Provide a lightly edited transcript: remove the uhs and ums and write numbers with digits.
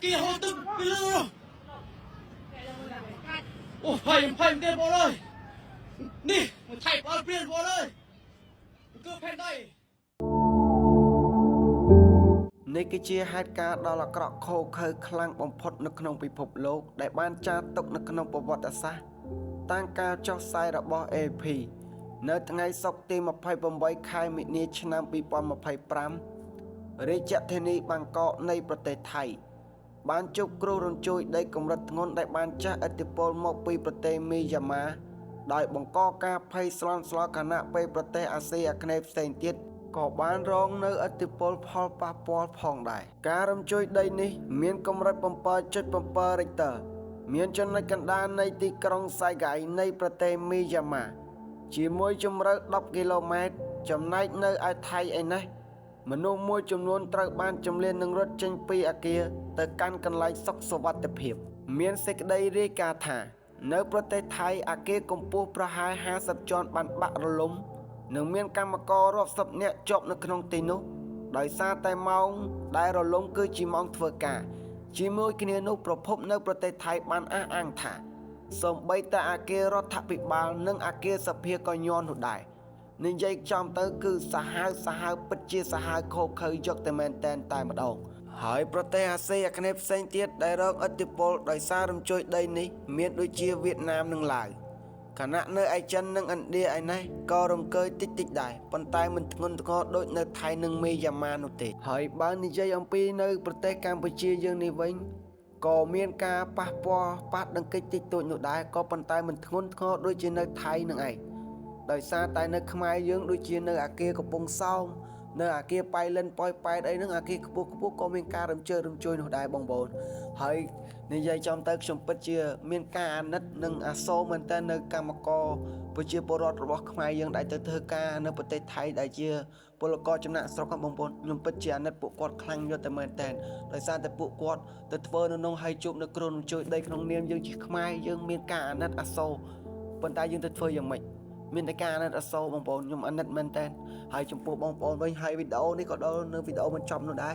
kia hô tức bây giờ ô phải cái bộ ơi đi một thầy bao tiền bộ ơi cứ phen đây នេះគឺជាហេតុការណ៍ដ៏អាក្រក់ខូខើខ្លាំងបំផុតនៅក្នុងពិភពលោកដែលបានចារទុកនៅក្នុងប្រវត្តិសាស្ត្រតាមការចុះផ្សាយរបស់ AP នៅថ្ងៃសុក្រទី28ខែមិនិនាឆ្នាំ2025រាជធានីបាងកកនៃប្រទេសថៃបានជួបគ្រោះរញ្ជួយដីកម្រិតធ្ងន់ដែលបានជះឥទ្ធិពលមកពីប្រទេសមីយ៉ាន់ម៉ាដោយបង្កការភ័យស្លន់ស្លោខណៈពេលប្រទេសអាស៊ីអាគ្នេយ៍ផ្សេងទៀតក៏បានរងនៅឥទ្ធិពលផលប៉ះពាល់ផងដែរការរំជួយដីនេះមានកម្រិត 7.7 រិចទ័រមានចំណុចកណ្ដាលនៃទីក្រុងសាយហ្គៃនៃប្រទេសមីយ៉ាន់ម៉ាជាមួយជម្រៅ10គីឡូម៉ែត្រចំណែកនៅឯថៃឯណេះមនុស្សមួយចំនួនត្រូវបានជំលាននឹងរត់ចេញពីអគារទៅកាន់កន្លែងសុខសុវត្ថិភាពមានសេចក្តីរាយការណ៍ថានៅប្រទេសថៃអគារកម្ពស់ប្រហែល50ជាន់បានបាក់រលំនិងមានកម្មកររាប់សិបនាក់ជាប់នៅក្នុងទីនោះដោយសារតែម៉ោងដែលរលំគឺជាម៉ោងធ្វើការជាមួយគ្នានោះប្រភពនៅប្រទេសថៃបានអះអាងថាសូម្បីតែអគាររដ្ឋាភិបាលនិងអគារសភាក៏ញ័រនោះដែរនិយាយចំទៅគឺសាហាវពិតជាសាហាវខូខើយកតែមែនតែម្ដងហើយប្រទេសអាស៊ីអាគ្នេយ៍ផ្សេងទៀតដែលរងឥទ្ធិពលដោយសាររំជួយដីនេះមានដូចជាវៀតណាមនិងឡាវខណៈនៅឯចិននិងឥណ្ឌាឯណេះក៏រង្គើតិចដែរប៉ុន្តែមិនធ្ងន់ធ្ងរដូចនៅថៃនិងមីយ៉ាន់ម៉ានោះទេហើយបើនិយាយអំពីនៅប្រទេសកម្ពុជាយើងនេះវិញក៏មានការប៉ះពាល់ប៉ះដង្កេចតិចតួចនោះដែរក៏ប៉ុន្តែមិនធ្ងន់ធ្ងរដូចជានៅថៃនឹងឯងដោយសារតែនៅខ្មែរយើងដូចជានៅអាគារកំពង់សោមនៅអាគារប៉ៃលិនប៉ោយប៉ែតអីហ្នឹងអាគារខ្ពស់ក៏មានការរំជើរំជួយនោះដែរបងប្អូនហើយនិយាយចំទៅខ្ញុំពិតជាមានការអាណិតនិងអាសូរមែនតើនៅកម្មករប្រជាពលរដ្ឋរបស់ខ្មែរយើងដែលទៅធ្វើការនៅប្រទេសថៃដែលជាពលករចំណាក់ស្រុកបងប្អូនខ្ញុំពិតជាអាណិតពួកគាត់ខ្លាំងយកតែមែនតើដោយសារតែពួកគាត់ទៅធ្វើនៅក្នុងហើយជួបនៅគ្រោះរំជួយដីក្នុងនាមយើងជាខ្មែរយើងមានការអាណិតអាសូរប៉ុន្តែយើងទៅធ្វើយ៉ាងម៉េចមានតែការអាណិតអាសូរបងប្អូនខ្ញុំអាណិតមែនតើហើយចំពោះបងប្អូនវិញហើយវីដេអូនេះក៏ដល់នៅវីដេអូបញ្ចប់នោះដែរ